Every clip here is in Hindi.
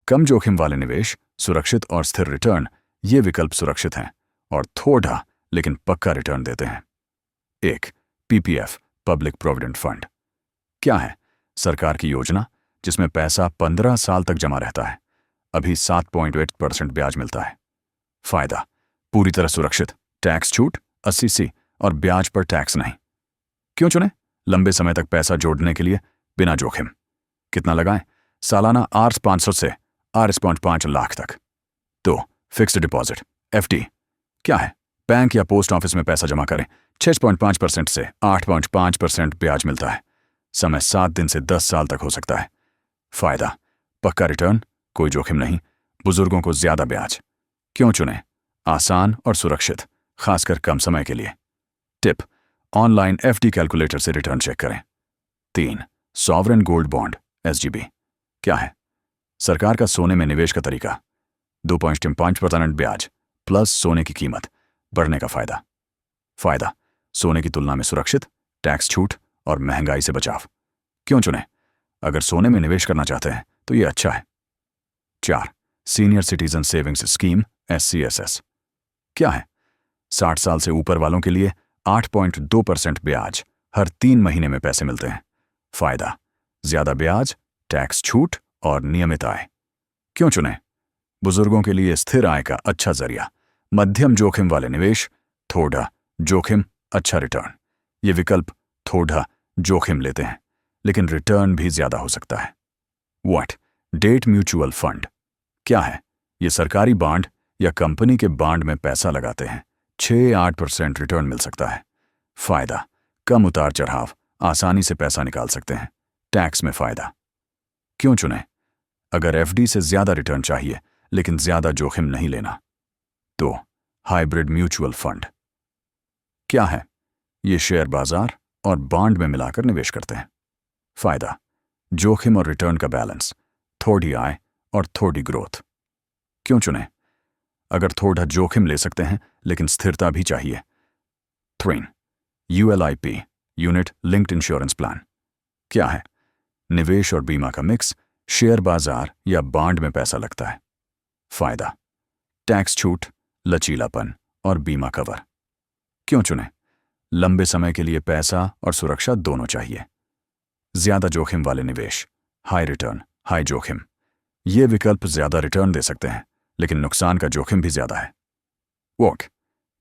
कम जोखिम वाले निवेश, सुरक्षित और स्थिर रिटर्न, ये विकल्प सुरक्षित हैं और थोड़ा लेकिन पक्का रिटर्न देते हैं। 1. PPF, public provident fund. क्या है? सरकार की योजना जिसमें पैसा 15 साल तक जमा रहता है। अभी 7.8% ब्याज मिलता है। फायदा: पूरी तरह सुरक्षित, टैक्स छूट 80C और ब्याज पर टैक्स नहीं। क्यों चुने? लंबे समय तक पैसा जोड़ने के लिए बिना जोखिम। कितना लगाएं? सालाना Rs500 से Rs5 लाख तक। 2. Fixed deposit, FD। क्या है? बैंक या पोस्ट ऑफिस में पैसा जमा करें, 6.5% से 8.5% ब्याज मिलता है। समय 7 दिन से 10 साल तक हो सकता है। फायदा: पक्का रिटर्न, कोई जोखिम नहीं, बुजुर्गों को ज्यादा ब्याज। क्यों चुने? आसान और सुरक्षित, खासकर कम समय के लिए। टिप: ऑनलाइन FD कैलकुलेटर से रिटर्न चेक करें। 3. Sovereign gold bond, SGB। क्या है? सरकार का सोने में निवेश का तरीका। 2.5% ब्याज प्लस सोने की कीमत बढ़ने का फायदा। फायदा: सोने की तुलना में सुरक्षित, टैक्स छूट और महंगाई से बचाव। क्यों चुने? अगर सोने में निवेश करना चाहते हैं तो ये अच्छा है। 4. Senior citizen savings scheme, SCSS। क्या है? 60 साल से ऊपर वालों के लिए 8.2% ब्याज, हर 3 महीने में पैसे मिलते हैं। फायदा: ज्यादा ब्याज, टैक्स छूट और नियमित आय। क्यों चुने? बुजुर्गों के लिए स्थिर आय का अच्छा जरिया, मध्यम जोखिम वाले निवेश, थोड़ा जोखिम, अच्छा रिटर्न। ये विकल्प थोड़ा जोखिम लेते हैं लेकिन रिटर्न भी ज्यादा हो सकता है। व्हाट? Debt mutual fund. क्या है? ये सरकारी बांड या कंपनी के बांड में पैसा लगाते हैं, 6-8% रिटर्न मिल सकता है। फायदा: कम उतार चढ़ाव, आसानी से पैसा निकाल सकते हैं, टैक्स में फायदा। क्यों चुने? अगर FD से ज्यादा रिटर्न चाहिए लेकिन ज्यादा जोखिम नहीं लेना। 2. Hybrid mutual fund. क्या है? ये शेयर बाजार और बॉन्ड में मिलाकर निवेश करते हैं। फायदा: जोखिम और रिटर्न का बैलेंस, थोड़ी आय और थोड़ी ग्रोथ। क्यों चुने? अगर थोड़ा जोखिम ले सकते हैं लेकिन स्थिरता भी चाहिए। 3. ULIP, unit linked insurance plan. क्या है? निवेश और बीमा का मिक्स, शेयर बाजार या बॉन्ड में पैसा लगता है। फायदा: टैक्स छूट, लचीलापन और बीमा कवर। क्यों चुने? लंबे समय के लिए पैसा और सुरक्षा दोनों चाहिए। ज्यादा जोखिम वाले निवेश, हाई रिटर्न, हाई जोखिम। ये विकल्प ज्यादा रिटर्न दे सकते हैं लेकिन नुकसान का जोखिम भी ज्यादा है। वॉक?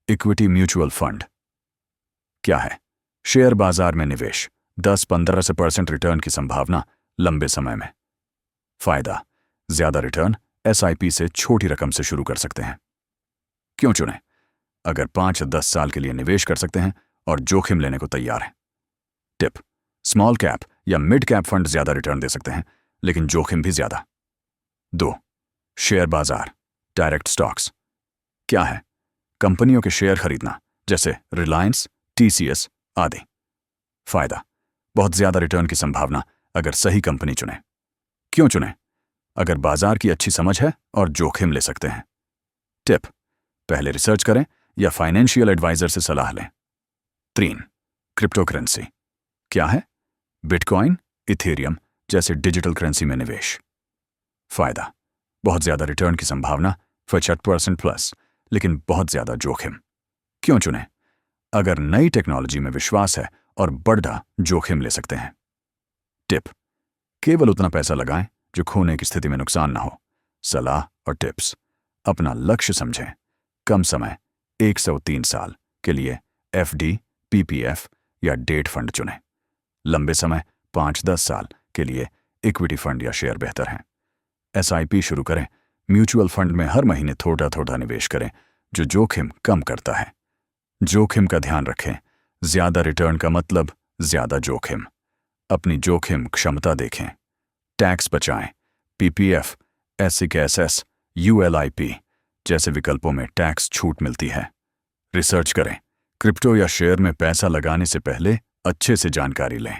Equity mutual fund. क्या है? शेयर बाजार में निवेश, 10-15% रिटर्न की संभावना लंबे समय में। फायदा: ज्यादा रिटर्न, SIP से छोटी रकम से शुरू कर सकते हैं। क्यों चुने? अगर 5-10 साल के लिए निवेश कर सकते हैं और जोखिम लेने को तैयार हैं। टिप: स्मॉल कैप या मिड कैप फंड ज्यादा रिटर्न दे सकते हैं लेकिन जोखिम भी ज्यादा। 2. शेयर बाजार, डायरेक्ट स्टॉक्स। क्या है? कंपनियों के शेयर खरीदना, जैसे रिलायंस, TCS आदि। फायदा: बहुत ज्यादा रिटर्न की संभावना अगर सही कंपनी चुने। क्यों चुने? अगर बाजार की अच्छी समझ है और जोखिम ले सकते हैं। टिप: पहले रिसर्च करें या फाइनेंशियल एडवाइजर से सलाह लें। 3. Crypto currency. क्या है? बिटकॉइन, इथेरियम जैसे डिजिटल करेंसी में निवेश। फायदा: बहुत ज्यादा रिटर्न की संभावना, 50% प्लस, लेकिन बहुत ज्यादा जोखिम। क्यों चुने? अगर नई टेक्नोलॉजी में विश्वास है और बड़ा जोखिम ले सकते हैं। टिप: केवल उतना पैसा लगाएं जो खोने की स्थिति में नुकसान ना हो। सलाह और टिप्स: अपना लक्ष्य समझें, कम समय 103 साल के लिए FD, PPF या डेट फंड चुनें। लंबे समय 5-10 साल के लिए इक्विटी फंड या शेयर बेहतर हैं। SIP शुरू करें, म्यूचुअल फंड में हर महीने थोड़ा थोड़ा निवेश करें जो जोखिम कम करता है। जोखिम का ध्यान रखें, ज्यादा रिटर्न का मतलब ज्यादा जोखिम। अपनी जोखिम क्षमता देखें, टैक्स बचाएं। PPF, SCSS, ULIP जैसे विकल्पों में टैक्स छूट मिलती है। रिसर्च करें, क्रिप्टो या शेयर में पैसा लगाने से पहले अच्छे से जानकारी लें।